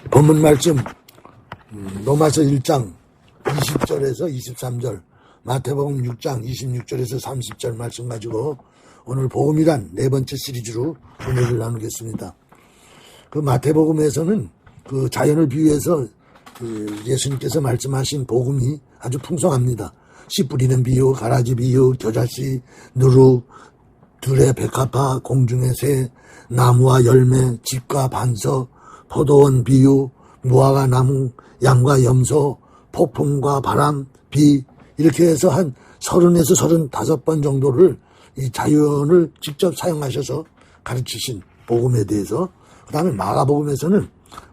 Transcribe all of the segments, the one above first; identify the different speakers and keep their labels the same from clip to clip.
Speaker 1: 본문 말씀 로마서 1장 20절에서 23절, 마태복음 6장 26절에서 30절 말씀 가지고 오늘 복음이란 네 번째 시리즈로 은혜를 나누겠습니다. 그 마태복음에서는 그 자연을 비유해서 예수님께서 말씀하신 복음이 아주 풍성합니다. 씨 뿌리는 비유, 가라지 비유, 겨자씨, 누룩, 들의 백합화, 공중의 새, 나무와 열매, 집과 반석, 포도원 비유, 무화과 나무, 양과 염소, 폭풍과 바람, 비, 이렇게 해서 한 30에서 35번 정도를 이 자연을 직접 사용하셔서 가르치신 복음에 대해서, 그 다음에 마가복음에서는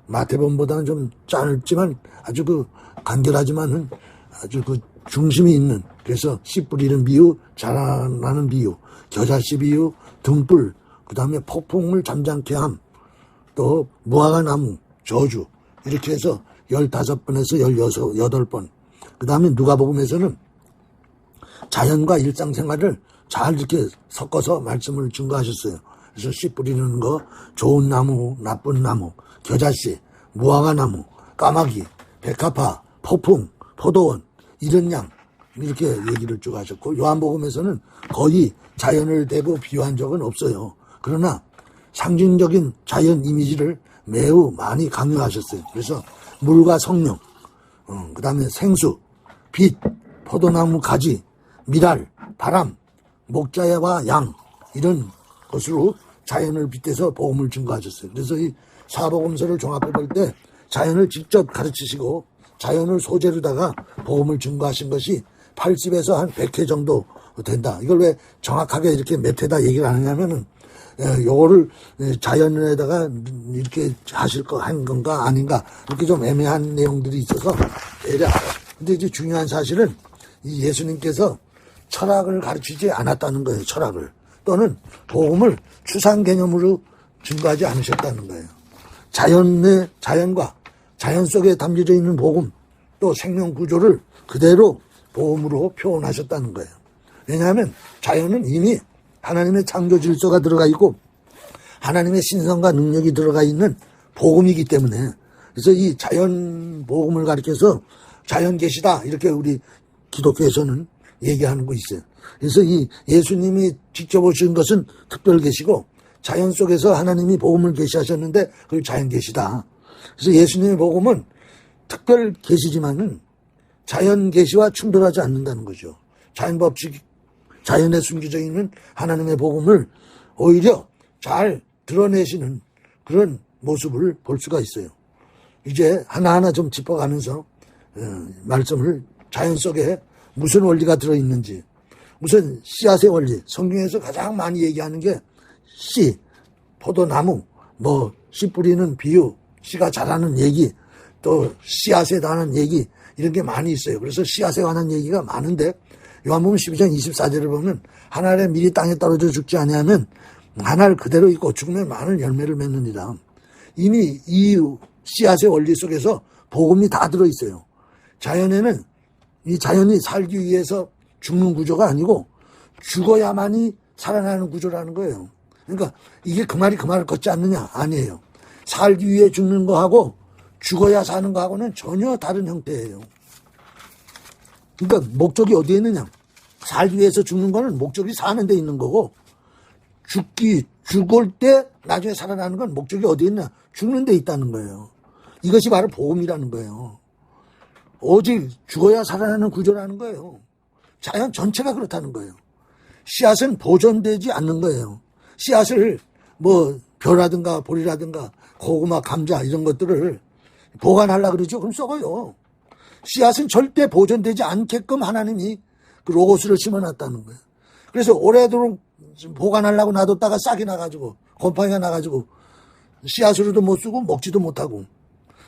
Speaker 1: 마태복음보다는 좀 짧지만 아주 간결하지만은 아주 중심이 있는, 그래서 씨 뿌리는 비유, 자라나는 비유, 겨자씨 비유, 등불, 그 다음에 폭풍을 잠잠케 함, 또 무화과 나무, 저주, 이렇게 해서 15번에서 18번. 그 다음에 누가복음에서는 자연과 일상생활을 잘 이렇게 섞어서 말씀을 증거하셨어요. 그래서 씨 뿌리는 거, 좋은 나무, 나쁜 나무, 겨자씨, 무화과 나무, 까마귀, 백합화, 폭풍, 포도원, 이런 양, 이렇게 얘기를 쭉 하셨고, 요한복음에서는 거의 자연을 대고 비유한 적은 없어요. 그러나 상징적인 자연 이미지를 매우 많이 강요하셨어요. 그래서 물과 성령, 그 다음에 생수, 빛, 포도나무 가지, 미랄, 바람, 목자와 양, 이런 것으로 자연을 빗대서 복음을 증거하셨어요. 그래서 이 사복음서를 종합해 볼 때 자연을 직접 가르치시고 자연을 소재로다가 복음을 증거하신 것이 80에서 한 100회 정도 된다. 이걸 왜 정확하게 이렇게 몇 회다 얘기를 안 하냐면은, 요거를 자연에다가 이렇게 한 건가 아닌가, 이렇게 좀 애매한 내용들이 있어서 대략. 근데 이제 중요한 사실은 이 예수님께서 철학을 가르치지 않았다는 거예요. 철학을. 또는 복음을 추상 개념으로 증거하지 않으셨다는 거예요. 자연과 자연 속에 담겨져 있는 복음, 또 생명 구조를 그대로 복음으로 표현하셨다는 거예요. 왜냐하면 자연은 이미 하나님의 창조 질서가 들어가 있고 하나님의 신성과 능력이 들어가 있는 복음이기 때문에, 그래서 이 자연 복음을 가리켜서 자연 계시다, 이렇게 우리 기독교에서는 얘기하는 거 있어요. 그래서 이 예수님이 직접 오신 것은 특별 계시고 자연 속에서 하나님이 복음을 계시하셨는데 그걸 자연 계시다. 그래서 예수님의 복음은 특별 계시지만은 자연 계시와 충돌하지 않는다는 거죠. 자연 법칙, 자연에 숨겨져 있는 하나님의 복음을 오히려 잘 드러내시는 그런 모습을 볼 수가 있어요. 이제 하나하나 좀 짚어가면서 말씀을, 자연 속에 무슨 원리가 들어있는지, 무슨 씨앗의 원리, 성경에서 가장 많이 얘기하는 게 씨, 포도나무, 씨 뿌리는 비유, 씨가 자라는 얘기, 또 씨앗에 관한 얘기, 이런 게 많이 있어요. 그래서 씨앗에 관한 얘기가 많은데, 요한복음 12장 24절을 보면 한 알에 미리 땅에 떨어져 죽지 아니하면 한 알 그대로 있고 죽으면 많은 열매를 맺느니라. 이미 이 씨앗의 원리 속에서 복음이 다 들어있어요. 자연에는 이 자연이 살기 위해서 죽는 구조가 아니고 죽어야만이 살아나는 구조라는 거예요. 그러니까 이게 그 말이 그 말을 걷지 않느냐? 아니에요. 살기 위해 죽는 거하고 죽어야 사는 거하고는 전혀 다른 형태예요. 그러니까 목적이 어디에 있느냐? 살기 위해서 죽는 거는 목적이 사는 데 있는 거고, 죽을 때 나중에 살아나는 건 목적이 어디에 있냐? 죽는 데 있다는 거예요. 이것이 바로 복음이라는 거예요. 오직 죽어야 살아나는 구조라는 거예요. 자연 전체가 그렇다는 거예요. 씨앗은 보존되지 않는 거예요. 씨앗을 벼라든가 보리라든가 고구마, 감자 이런 것들을 보관하려고 그러죠. 그럼 썩어요. 씨앗은 절대 보존되지 않게끔 하나님이 그 로고스를 심어놨다는 거예요. 그래서 오래도록 보관하려고 놔뒀다가 싹이 나가지고, 곰팡이가 나가지고 씨앗으로도 못 쓰고 먹지도 못하고,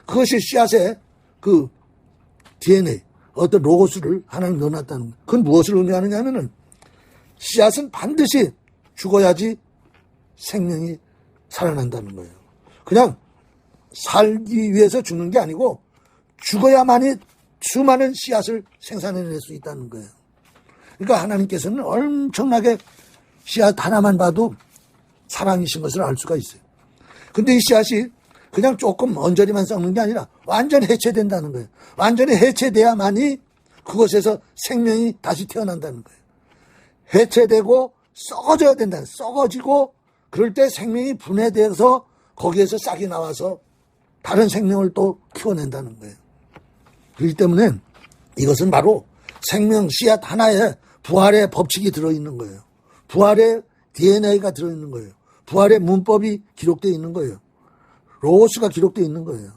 Speaker 1: 그것이 씨앗의 그 DNA, 어떤 로고스를 하나님 넣어놨다는 거예요. 그건 무엇을 의미하느냐 하면은 씨앗은 반드시 죽어야지 생명이 살아난다는 거예요. 그냥 살기 위해서 죽는 게 아니고 죽어야만이 수많은 씨앗을 생산해낼 수 있다는 거예요. 그러니까 하나님께서는 엄청나게 씨앗 하나만 봐도 사랑이신 것을 알 수가 있어요. 근데 이 씨앗이 그냥 조금 언저리만 썩는 게 아니라 완전히 해체된다는 거예요. 완전히 해체돼야만이 그것에서 생명이 다시 태어난다는 거예요. 해체되고 썩어져야 된다. 썩어지고 그럴 때 생명이 분해돼서 거기에서 싹이 나와서 다른 생명을 또 키워낸다는 거예요. 그렇기 때문에 이것은 바로 생명 씨앗 하나에 부활의 법칙이 들어있는 거예요. 부활의 DNA가 들어있는 거예요. 부활의 문법이 기록되어 있는 거예요. 로고스가 기록되어 있는 거예요.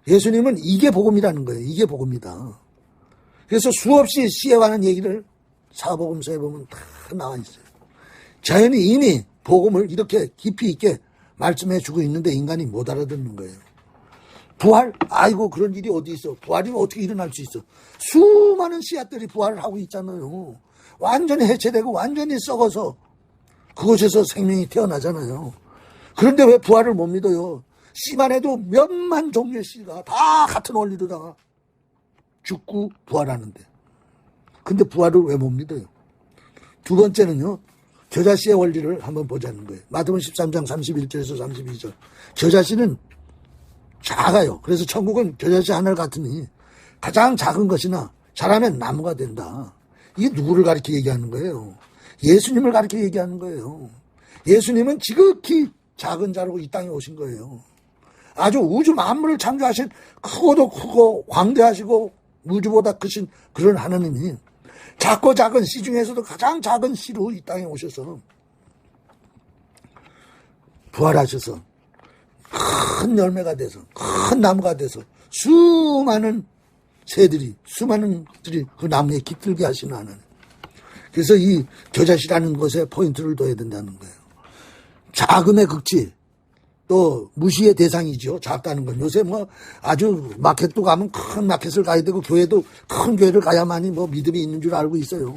Speaker 1: 예수님은 이게 복음이라는 거예요. 이게 복음이다. 그래서 수없이 씨에 관한 얘기를 사복음서에 보면 다 나와 있어요. 자연이 이미 복음을 이렇게 깊이 있게 말씀해 주고 있는데 인간이 못 알아듣는 거예요. 부활? 아이고 그런 일이 어디 있어. 부활이면 어떻게 일어날 수 있어. 수많은 씨앗들이 부활을 하고 있잖아요. 완전히 해체되고 완전히 썩어서 그곳에서 생명이 태어나잖아요. 그런데 왜 부활을 못 믿어요? 씨만 해도 몇만 종류의 씨가 다 같은 원리로다가 죽고 부활하는데. 근데 부활을 왜 못 믿어요? 두 번째는요. 겨자씨의 원리를 한번 보자는 거예요. 마태복음 13장 31절에서 32절. 겨자씨는 작아요. 그래서 천국은 겨자씨 하늘 같으니 가장 작은 것이나 자라면 나무가 된다. 이게 누구를 가리켜 얘기하는 거예요? 예수님을 가리켜 얘기하는 거예요. 예수님은 지극히 작은 자로 이 땅에 오신 거예요. 아주 우주 만물을 창조하신 크고도 크고 광대하시고 우주보다 크신 그런 하나님이 작고 작은 씨 중에서도 가장 작은 씨로 이 땅에 오셔서 부활하셔서 큰 열매가 돼서 큰 나무가 돼서 수많은 새들이 수많은 것들이 그 나무에 깃들게 하시는 하나님. 그래서 이 겨자씨라는 것에 포인트를 둬야 된다는 거예요. 작음의 극치 또 무시의 대상이죠. 작다는 건 요새 뭐 아주 마켓도 가면 큰 마켓을 가야 되고 교회도 큰 교회를 가야만이 뭐 믿음이 있는 줄 알고 있어요.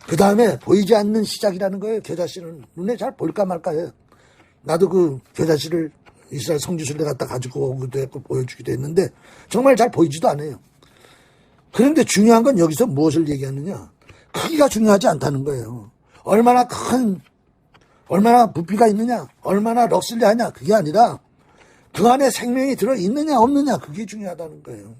Speaker 1: 그 다음에 보이지 않는 시작이라는 거예요. 겨자씨는 눈에 잘 볼까 말까 해요. 나도 그 겨자씨를 이스라엘 성지순례 갖다 가지고 오기도 했고 보여주기도 했는데 정말 잘 보이지도 않아요. 그런데 중요한 건 여기서 무엇을 얘기하느냐. 크기가 중요하지 않다는 거예요. 얼마나 부피가 있느냐, 얼마나 럭슬리하냐, 그게 아니라 그 안에 생명이 들어있느냐, 없느냐, 그게 중요하다는 거예요.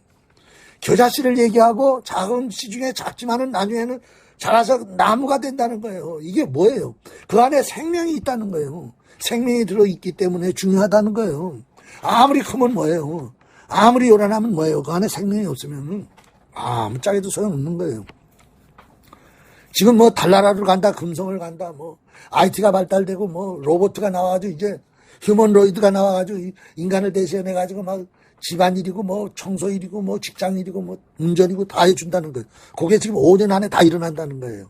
Speaker 1: 겨자씨를 얘기하고 작은 씨 중에 작지만은 나중에는 자라서 나무가 된다는 거예요. 이게 뭐예요? 그 안에 생명이 있다는 거예요. 생명이 들어있기 때문에 중요하다는 거예요. 아무리 크면 뭐예요? 아무리 요란하면 뭐예요? 그 안에 생명이 없으면 아무짝에도 소용없는 거예요. 지금 뭐 달나라를 간다, 금성을 간다, 뭐 IT가 발달되고 뭐 로봇가 나와가지고 이제 휴먼로이드가 나와가지고 인간을 대신해가지고 막 집안일이고 뭐 청소일이고 뭐 직장일이고 뭐 운전이고 다 해준다는 거예요. 그게 지금 5년 안에 다 일어난다는 거예요.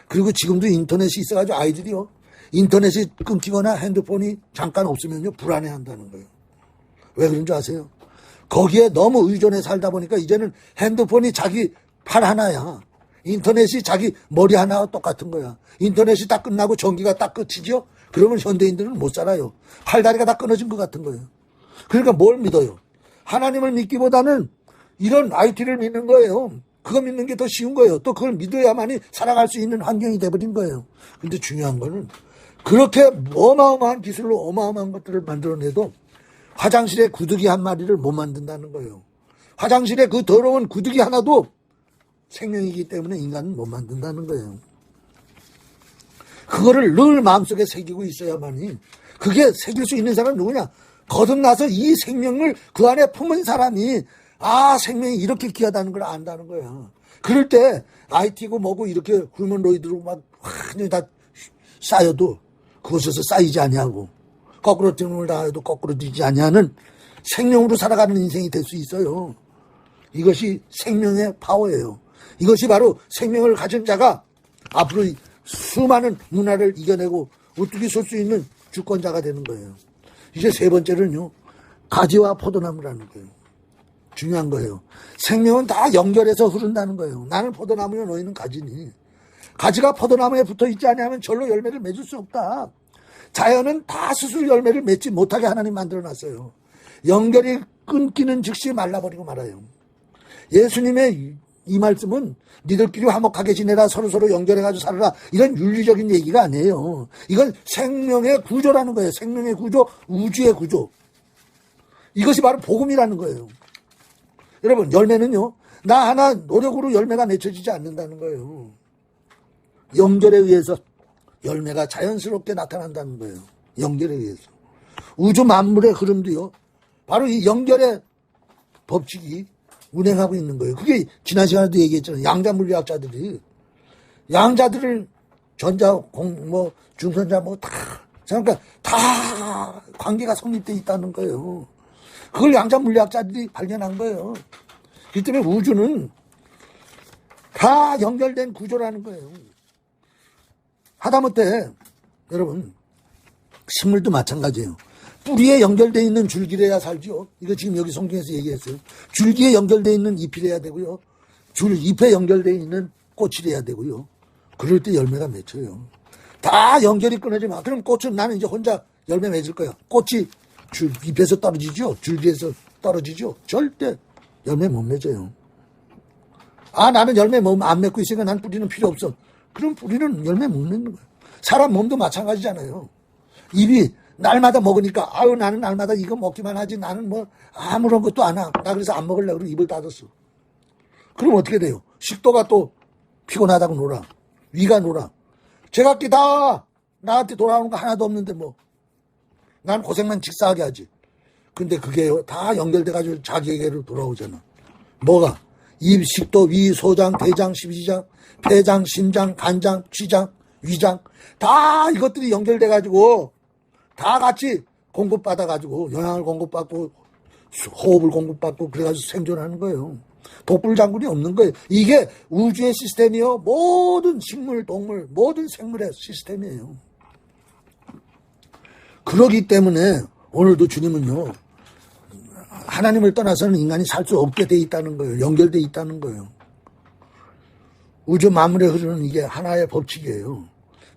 Speaker 1: 그리고 지금도 인터넷이 있어가지고 아이들이요. 인터넷이 끊기거나 핸드폰이 잠깐 없으면요 불안해한다는 거예요. 왜 그런 줄 아세요? 거기에 너무 의존해 살다 보니까 이제는 핸드폰이 자기 팔 하나야. 인터넷이 자기 머리 하나와 똑같은 거야. 인터넷이 딱 끝나고 전기가 딱 끝이죠? 그러면 현대인들은 못 살아요. 팔다리가 다 끊어진 것 같은 거예요. 그러니까 뭘 믿어요? 하나님을 믿기보다는 이런 IT를 믿는 거예요. 그거 믿는 게 더 쉬운 거예요. 또 그걸 믿어야만이 살아갈 수 있는 환경이 돼버린 거예요. 근데 중요한 거는 그렇게 어마어마한 기술로 어마어마한 것들을 만들어내도 화장실에 구더기 한 마리를 못 만든다는 거예요. 화장실에 그 더러운 구더기 하나도 생명이기 때문에 인간은 못 만든다는 거예요. 그거를 늘 마음속에 새기고 있어야만이. 그게 새길 수 있는 사람은 누구냐? 거듭나서 이 생명을 그 안에 품은 사람이 생명이 이렇게 귀하다는 걸 안다는 거야. 그럴 때 IT고 뭐고 이렇게 휴먼로이드로 막 완전히 다 쌓여도 그곳에서 쌓이지 아니하고 거꾸로 등을 당해도 거꾸로 뛰지 아니하는 생명으로 살아가는 인생이 될 수 있어요. 이것이 생명의 파워예요. 이것이 바로 생명을 가진 자가 앞으로 수많은 문화를 이겨내고 우뚝이 설 수 있는 주권자가 되는 거예요. 이제 세 번째는요. 가지와 포도나무라는 거예요. 중요한 거예요. 생명은 다 연결해서 흐른다는 거예요. 나는 포도나무요 너희는 가지니. 가지가 포도나무에 붙어있지 않으면 절로 열매를 맺을 수 없다. 자연은 다 스스로 열매를 맺지 못하게 하나님 만들어놨어요. 연결이 끊기는 즉시 말라버리고 말아요. 예수님의 이 말씀은 니들끼리 화목하게 지내라 서로서로 연결해가지고 살아라 이런 윤리적인 얘기가 아니에요. 이건 생명의 구조라는 거예요. 생명의 구조, 우주의 구조. 이것이 바로 복음이라는 거예요. 여러분, 열매는요, 나 하나 노력으로 열매가 맺혀지지 않는다는 거예요. 연결에 의해서 열매가 자연스럽게 나타난다는 거예요. 연결에 의해서. 우주 만물의 흐름도요, 바로 이 연결의 법칙이 운행하고 있는 거예요. 그게 지난 시간에도 얘기했잖아요. 양자 물리학자들이 양자들을 전자, 중선자 그러니까 다 관계가 성립되어 있다는 거예요. 그걸 양자 물리학자들이 발견한 거예요. 그렇기 때문에 우주는 다 연결된 구조라는 거예요. 하다못해 여러분, 식물도 마찬가지예요. 뿌리에 연결되어 있는 줄기래야 살죠. 이거 지금 여기 성경에서 얘기했어요. 줄기에 연결되어 있는 잎이래야 되고요. 잎에 연결되어 있는 꽃이래야 되고요. 그럴 때 열매가 맺혀요. 다 연결이 끊어지면, 그럼 꽃은 나는 이제 혼자 열매 맺을 거야. 꽃이 잎에서 떨어지죠. 줄기에서 떨어지죠. 절대 열매 못 맺어요. 나는 열매 안 맺고 있으니까 난 뿌리는 필요 없어. 그럼 뿌리는 열매 못 맺는 거예요. 사람 몸도 마찬가지잖아요. 입이 날마다 먹으니까 나는 날마다 이거 먹기만 하지 나는 아무런 것도 안 하. 나 그래서 안 먹으려고 그러고 입을 닫았어. 그럼 어떻게 돼요? 식도가 또 피곤하다고 놀아. 위가 놀아. 제각기 다 나한테 돌아오는 거 하나도 없는데 난 고생만 직사하게 하지. 근데 그게 다 연결돼가지고 자기에게로 돌아오잖아. 뭐가? 입, 식도, 위, 소장, 대장, 십이장, 폐장, 심장, 간장, 쥐장, 위장 다 이것들이 연결돼가지고 다 같이 공급받아가지고 영양을 공급받고 호흡을 공급받고 그래가지고 생존하는 거예요. 독불장군이 없는 거예요. 이게 우주의 시스템이요. 모든 식물, 동물, 모든 생물의 시스템이에요. 그러기 때문에 오늘도 주님은요, 하나님을 떠나서는 인간이 살 수 없게 돼 있다는 거예요. 연결돼 있다는 거예요. 우주 만물에 흐르는 이게 하나의 법칙이에요.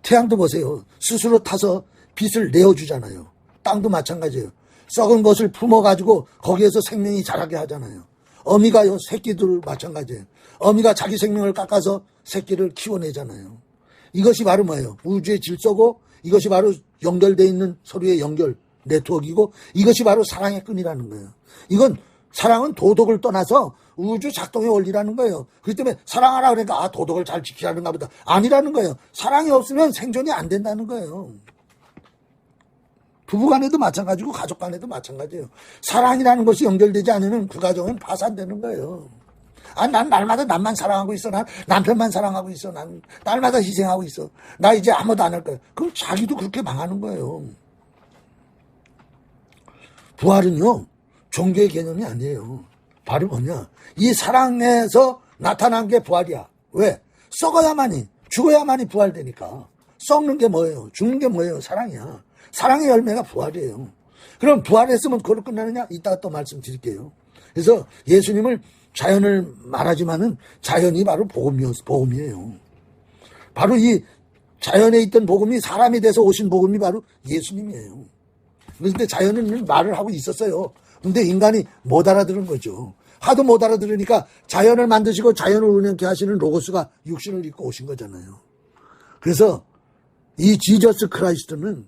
Speaker 1: 태양도 보세요. 스스로 타서 빛을 내어주잖아요. 땅도 마찬가지예요. 썩은 것을 품어가지고 거기에서 생명이 자라게 하잖아요. 어미가요, 새끼들 마찬가지예요. 어미가 자기 생명을 깎아서 새끼를 키워내잖아요. 이것이 바로 뭐예요? 우주의 질서고 이것이 바로 연결되어 있는 서로의 연결 네트워크이고 이것이 바로 사랑의 끈이라는 거예요. 이건 사랑은 도덕을 떠나서 우주 작동의 원리라는 거예요. 그렇기 때문에 사랑하라 그러니까 도덕을 잘 지키라는가 보다. 아니라는 거예요. 사랑이 없으면 생존이 안 된다는 거예요. 부부간에도 마찬가지고 가족간에도 마찬가지예요. 사랑이라는 것이 연결되지 않으면 그 가정은 파산되는 거예요. 난 날마다 남만 사랑하고 있어. 난 남편만 사랑하고 있어. 난 날마다 희생하고 있어. 나 이제 아무도 안 할 거야. 그럼 자기도 그렇게 망하는 거예요. 부활은요, 종교의 개념이 아니에요. 바로 뭐냐? 이 사랑에서 나타난 게 부활이야. 왜? 썩어야만이, 죽어야만이 부활되니까. 썩는 게 뭐예요? 죽는 게 뭐예요? 사랑이야. 사랑의 열매가 부활이에요. 그럼 부활했으면 그걸로 끝나느냐? 이따가 또 말씀드릴게요. 그래서 예수님을 자연을 말하지만은 자연이 바로 복음이에요. 바로 이 자연에 있던 복음이 사람이 돼서 오신 복음이 바로 예수님이에요. 그런데 자연은 말을 하고 있었어요. 근데 인간이 못 알아들은 거죠. 하도 못 알아들으니까 자연을 만드시고 자연을 운영케 하시는 로고스가 육신을 입고 오신 거잖아요. 그래서 이 지저스 크라이스트는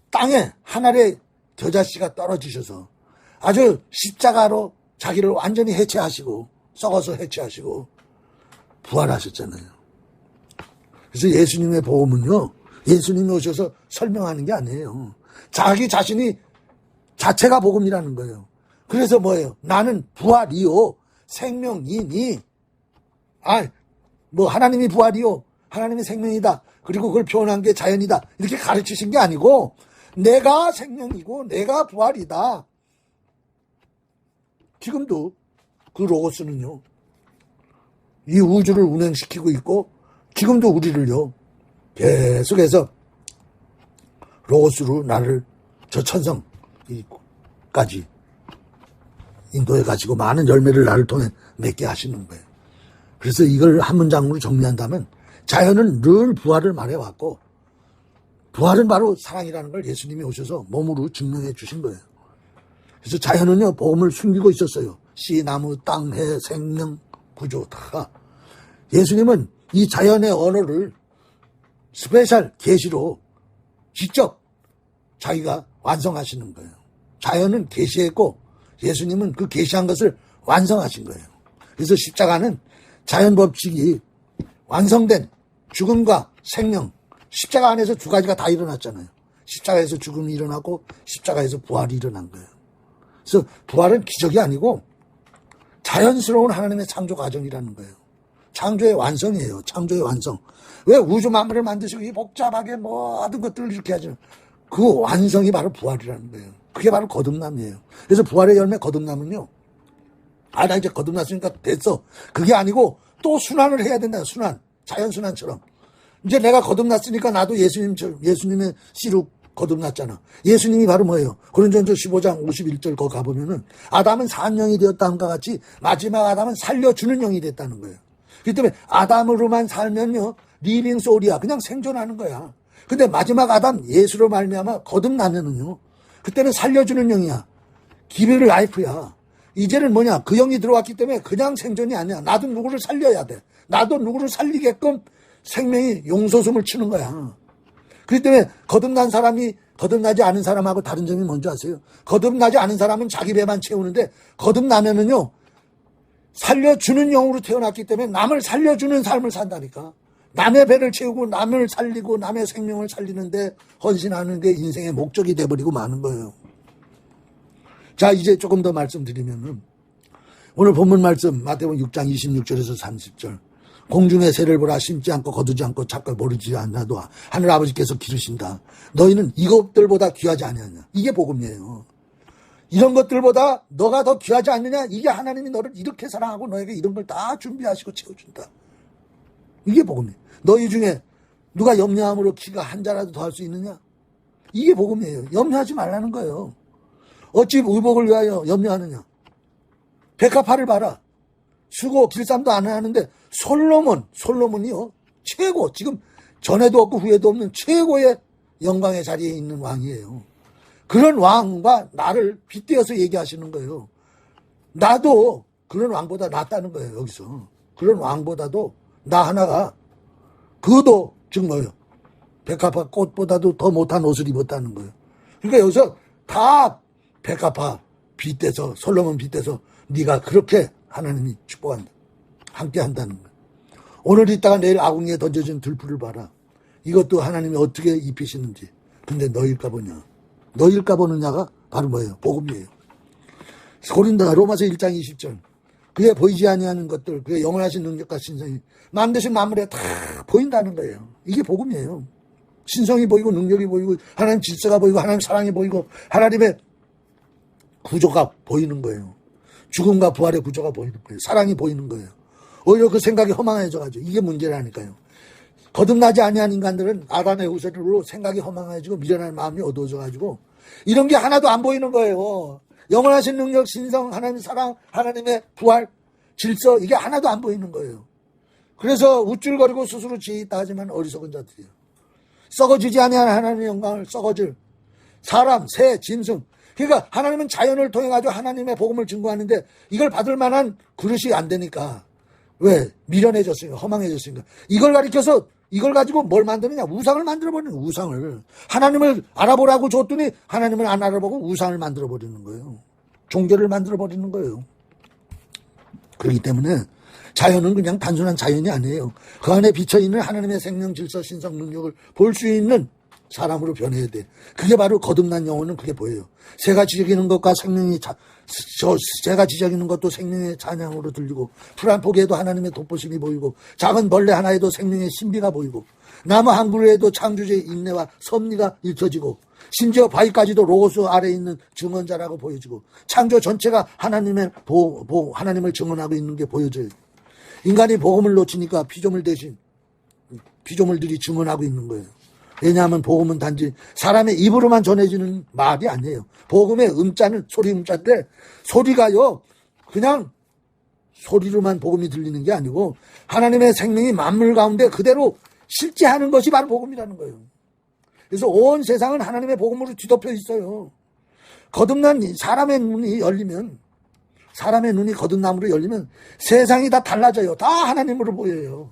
Speaker 1: 땅에 하늘의 겨자씨가 떨어지셔서 아주 십자가로 자기를 완전히 해체하시고 썩어서 해체하시고 부활하셨잖아요. 그래서 예수님의 복음은요, 예수님이 오셔서 설명하는 게 아니에요. 자기 자신이 자체가 복음이라는 거예요. 그래서 뭐예요? 나는 부활이요 생명이니 하나님이 부활이요 하나님이 생명이다. 그리고 그걸 표현한 게 자연이다. 이렇게 가르치신 게 아니고 내가 생명이고 내가 부활이다. 지금도 그 로고스는요, 이 우주를 운행시키고 있고 지금도 우리를요 계속해서 로고스로 나를 저 천성까지 인도해 가지고 많은 열매를 나를 통해 맺게 하시는 거예요. 그래서 이걸 한 문장으로 정리한다면 자연은 늘 부활을 말해왔고 부활은 바로 사랑이라는 걸 예수님이 오셔서 몸으로 증명해 주신 거예요. 그래서 자연은요 복음을 숨기고 있었어요. 씨, 나무, 땅, 해, 생명, 구조 다. 예수님은 이 자연의 언어를 스페셜 계시로 직접 자기가 완성하시는 거예요. 자연은 계시했고 예수님은 그 계시한 것을 완성하신 거예요. 그래서 십자가는 자연 법칙이 완성된 죽음과 생명, 십자가 안에서 두 가지가 다 일어났잖아요. 십자가에서 죽음이 일어나고 십자가에서 부활이 일어난 거예요. 그래서 부활은 기적이 아니고 자연스러운 하나님의 창조 과정이라는 거예요. 창조의 완성이에요. 창조의 완성. 왜 우주 만물을 만드시고 이 복잡하게 모든 것들을 이렇게 하죠. 그 완성이 바로 부활이라는 거예요. 그게 바로 거듭남이에요. 그래서 부활의 열매 거듭남은요. 나 이제 거듭났으니까 됐어. 그게 아니고 또 순환을 해야 된다. 순환. 자연순환처럼. 이제 내가 거듭났으니까 나도 예수님의 씨로 거듭났잖아. 예수님이 바로 뭐예요? 고린도전서 15장 51절 거 가보면은 아담은 산 영이 되었다는것 같이 마지막 아담은 살려주는 영이 됐다는 거예요. 그렇기 때문에 아담으로만 살면요. 리빙 소울이야. 그냥 생존하는 거야. 근데 마지막 아담 예수로 말미암아 거듭나면은요. 그때는 살려주는 영이야. 기브를 라이프야. 이제는 뭐냐? 그 영이 들어왔기 때문에 그냥 생존이 아니야. 나도 누구를 살려야 돼. 나도 누구를 살리게끔 생명이 용솟음을 치는 거야. 그렇기 때문에 거듭난 사람이 거듭나지 않은 사람하고 다른 점이 뭔지 아세요? 거듭나지 않은 사람은 자기 배만 채우는데 거듭나면은요. 살려주는 영으로 태어났기 때문에 남을 살려주는 삶을 산다니까. 남의 배를 채우고 남을 살리고 남의 생명을 살리는데 헌신하는 게 인생의 목적이 돼버리고 마는 거예요. 자, 이제 조금 더 말씀드리면은 오늘 본문 말씀 마태복음 6장 26절에서 30절. 공중의 새를 보라 심지 않고 거두지 않고 잡고 모르지 않나도 하늘 아버지께서 기르신다. 너희는 이것들보다 귀하지 아니하냐. 이게 복음이에요. 이런 것들보다 너가 더 귀하지 않느냐. 이게 하나님이 너를 이렇게 사랑하고 너에게 이런 걸 다 준비하시고 채워준다. 이게 복음이에요. 너희 중에 누가 염려함으로 키가 한 자라도 더 할 수 있느냐. 이게 복음이에요. 염려하지 말라는 거예요. 어찌 의복을 위하여 염려하느냐. 백합화를 봐라. 수고 길쌈도 안 하는데 솔로몬이요. 최고 지금 전에도 없고 후에도 없는 최고의 영광의 자리에 있는 왕이에요. 그런 왕과 나를 빗대어서 얘기하시는 거예요. 나도 그런 왕보다 낫다는 거예요. 여기서. 그런 왕보다도 나 하나가 그도 즉 뭐예요. 백합화 꽃보다도 더 못한 옷을 입었다는 거예요. 그러니까 여기서 다 백합화 빗대서 솔로몬 빗대서 네가 그렇게 하나님이 축복한다. 함께 한다는 거예요. 오늘 있다가 내일 아궁이에 던져진 들풀을 봐라. 이것도 하나님이 어떻게 입히시는지. 근데 너일까 보냐. 너일까 보느냐가 바로 뭐예요? 복음이에요. 로마서 1장 20절. 그의 보이지 아니하는 것들, 그의 영원하신 능력과 신성이 만드신 만물에 다 보인다는 거예요. 이게 복음이에요. 신성이 보이고 능력이 보이고 하나님 질서가 보이고 하나님 사랑이 보이고 하나님의 구조가 보이는 거예요. 죽음과 부활의 구조가 보이는 거예요. 사랑이 보이는 거예요. 오히려 그 생각이 허망해져가지고 이게 문제라니까요. 거듭나지 아니한 인간들은 아담의 후세로 생각이 허망해지고 미련할 마음이 어두워져가지고 이런 게 하나도 안 보이는 거예요. 영원하신 능력, 신성, 하나님 사랑, 하나님의 부활, 질서 이게 하나도 안 보이는 거예요. 그래서 우쭐거리고 스스로 지혜 있다 하지만 어리석은 자들이에요. 썩어지지 아니한 하나님의 영광을 썩어질 사람, 새, 짐승. 그러니까 하나님은 자연을 통해 가지고 하나님의 복음을 증거하는데 이걸 받을 만한 그릇이 안 되니까 왜? 미련해졌으니까 허망해졌으니까 이걸 가리켜서 이걸 가지고 뭘 만드느냐? 우상을 만들어버리는 거예요. 우상을. 하나님을 알아보라고 줬더니 하나님을 안 알아보고 우상을 만들어버리는 거예요. 종교를 만들어버리는 거예요. 그렇기 때문에 자연은 그냥 단순한 자연이 아니에요. 그 안에 비쳐있는 하나님의 생명, 질서, 신성, 능력을 볼 수 있는 사람으로 변해야 돼. 그게 바로 거듭난 영혼은 그게 보여요. 새가 지저귀는 것과 생명이 새가 지저귀는 것도 생명의 찬양으로 들리고 풀 한 포기에도 하나님의 돋보심이 보이고 작은 벌레 하나에도 생명의 신비가 보이고 나무 한 그루에도 창조주의 인내와 섭리가 읽혀지고 심지어 바위까지도 로고스 아래에 있는 증언자라고 보여지고 창조 전체가 하나님의 하나님을 증언하고 있는 게 보여져요. 인간이 복음을 놓치니까 피조물들이 증언하고 있는 거예요. 왜냐하면 복음은 단지 사람의 입으로만 전해지는 말이 아니에요. 복음의 음자는 소리 음자인데 소리가요 그냥 소리로만 복음이 들리는 게 아니고 하나님의 생명이 만물 가운데 그대로 실제하는 것이 바로 복음이라는 거예요. 그래서 온 세상은 하나님의 복음으로 뒤덮여 있어요. 거듭난 사람의 눈이 거듭남으로 열리면 세상이 다 달라져요. 다 하나님으로 보여요.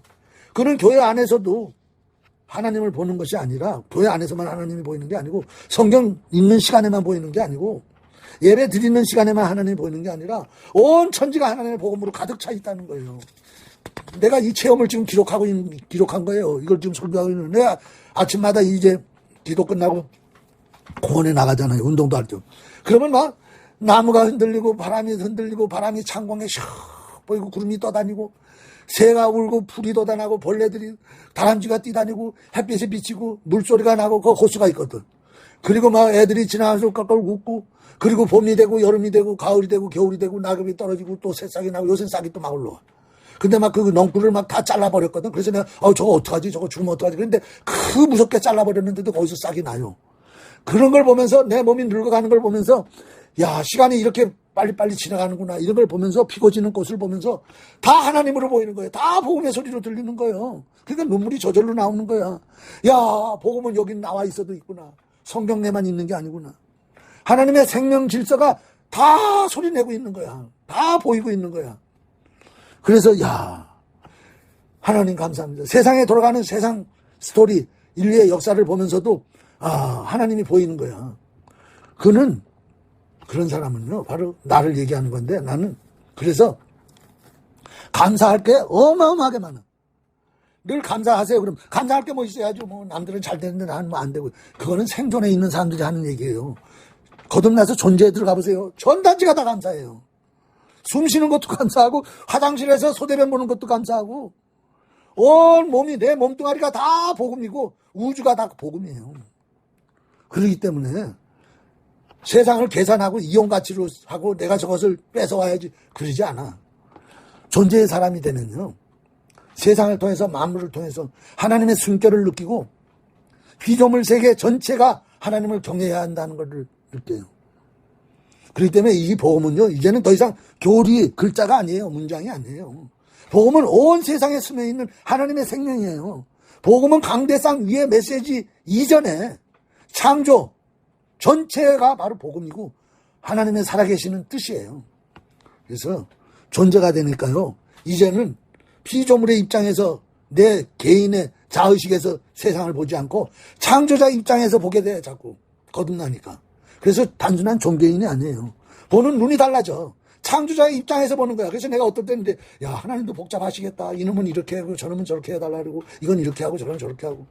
Speaker 1: 그는 교회 안에서도 하나님을 보는 것이 아니라 교회 안에서만 하나님이 보이는 게 아니고 성경 읽는 시간에만 보이는 게 아니고 예배 드리는 시간에만 하나님이 보이는 게 아니라 온 천지가 하나님의 복음으로 가득 차 있다는 거예요. 내가 이 체험을 지금 기록한 거예요. 이걸 지금 설교하고 있는. 내가 아침마다 이제 기도 끝나고 공원에 나가잖아요. 운동도 할 때. 그러면 막 나무가 흔들리고 바람이 흔들리고 바람이 창공에 샥 보이고 구름이 떠다니고 새가 울고 풀이 돋아나고 벌레들이 다람쥐가 뛰다니고 햇빛에 비치고 물소리가 나고 그 호수가 있거든. 그리고 막 애들이 지나가서 깎깎 웃고 그리고 봄이 되고 여름이 되고 가을이 되고 겨울이 되고 낙엽이 떨어지고 또 새싹이 나고 요새 싹이 또 막 올라와. 근데 막 그 넝쿨을 막 다 잘라버렸거든. 그래서 내가 저거 어떡하지 저거 죽으면 어떡하지. 그런데 그 무섭게 잘라버렸는데도 거기서 싹이 나요. 그런 걸 보면서 내 몸이 늙어가는 걸 보면서 야 시간이 이렇게 빨리빨리 지나가는구나 이런 걸 보면서 피고 지는 꽃을 보면서 다 하나님으로 보이는 거예요. 다 복음의 소리로 들리는 거예요. 그러니까 눈물이 저절로 나오는 거야. 야 복음은 여기 나와 있어도 있구나. 성경 내만 있는 게 아니구나. 하나님의 생명 질서가 다 소리내고 있는 거야. 다 보이고 있는 거야. 그래서 야 하나님 감사합니다. 세상에 돌아가는 세상 스토리 인류의 역사를 보면서도 하나님이 보이는 거야. 그런 사람은요 바로 나를 얘기하는 건데 나는 그래서 감사할 게 어마어마하게 많아. 늘 감사하세요. 그럼 감사할 게 뭐 있어야죠. 뭐 남들은 잘 되는데 나는 뭐 안 되고. 그거는 생존에 있는 사람들이 하는 얘기예요. 거듭나서 존재에 들어가 보세요. 전단지가 다 감사해요. 숨 쉬는 것도 감사하고 화장실에서 소대변 보는 것도 감사하고 온 몸이 내 몸뚱아리가 다 복음이고 우주가 다 복음이에요. 그렇기 때문에 세상을 계산하고 이용가치로 하고 내가 저것을 뺏어와야지 그러지 않아. 존재의 사람이 되면요. 세상을 통해서 만물을 통해서 하나님의 숨결을 느끼고 피조물 세계 전체가 하나님을 경외해야 한다는 것을 느껴요. 그렇기 때문에 이 복음은요. 이제는 더 이상 교리 글자가 아니에요. 문장이 아니에요. 복음은 온 세상에 스며 있는 하나님의 생명이에요. 복음은 강대상 위의 메시지 이전에 창조 전체가 바로 복음이고 하나님의 살아계시는 뜻이에요. 그래서 존재가 되니까요. 이제는 피조물의 입장에서 내 개인의 자의식에서 세상을 보지 않고 창조자 입장에서 보게 돼 자꾸 거듭나니까. 그래서 단순한 종교인이 아니에요. 보는 눈이 달라져. 창조자의 입장에서 보는 거야. 그래서 내가 어떨 때는 야 하나님도 복잡하시겠다. 이놈은 이렇게 하고 저놈은 저렇게 해달라 그러고 이건 이렇게 하고 저건 저렇게 하고.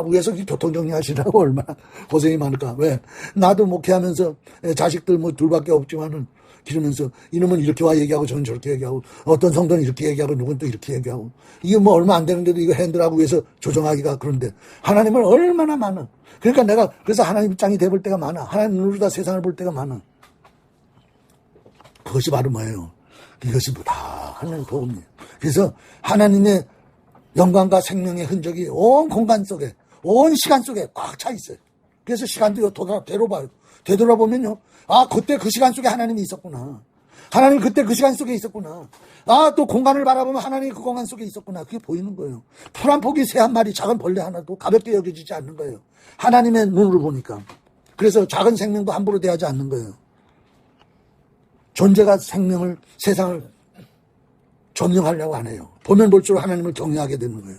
Speaker 1: 위에서 교통정리하시라고 얼마나 고생이 많을까. 왜? 나도 목회하면서 자식들 뭐 둘밖에 없지만은 기르면서 이놈은 이렇게 와 얘기하고 저는 저렇게 얘기하고 어떤 성도는 이렇게 얘기하고 누군 또 이렇게 얘기하고 이게 뭐 얼마 안 되는데도 이거 핸들하고 위해서 조정하기가 그런데 하나님은 얼마나 많아. 그러니까 내가 그래서 하나님 입장이 돼볼 때가 많아. 하나님 눈으로 다 세상을 볼 때가 많아. 그것이 바로 뭐예요? 이것이 다 하나님의 복음이에요. 그래서 하나님의 영광과 생명의 흔적이 온 공간 속에 온 시간 속에 꽉 차 있어요. 그래서 시간도 되돌아보면요. 그때 그 시간 속에 하나님이 있었구나. 하나님 그때 그 시간 속에 있었구나. 또 공간을 바라보면 하나님이 그 공간 속에 있었구나. 그게 보이는 거예요. 풀 한 포기 새 한 마리 작은 벌레 하나도 가볍게 여겨지지 않는 거예요. 하나님의 눈으로 보니까. 그래서 작은 생명도 함부로 대하지 않는 거예요. 존재가 생명을 세상을 점령하려고 안 해요. 보면 볼수록 하나님을 경외하게 되는 거예요.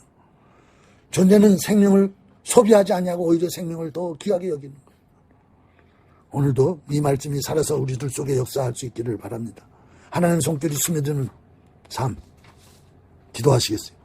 Speaker 1: 존재는 생명을 소비하지 않냐고 오히려 생명을 더 귀하게 여기는 거예요. 오늘도 이 말씀이 살아서 우리들 속에 역사할 수 있기를 바랍니다. 하나님의 손길이 스며드는 삶 기도하시겠어요?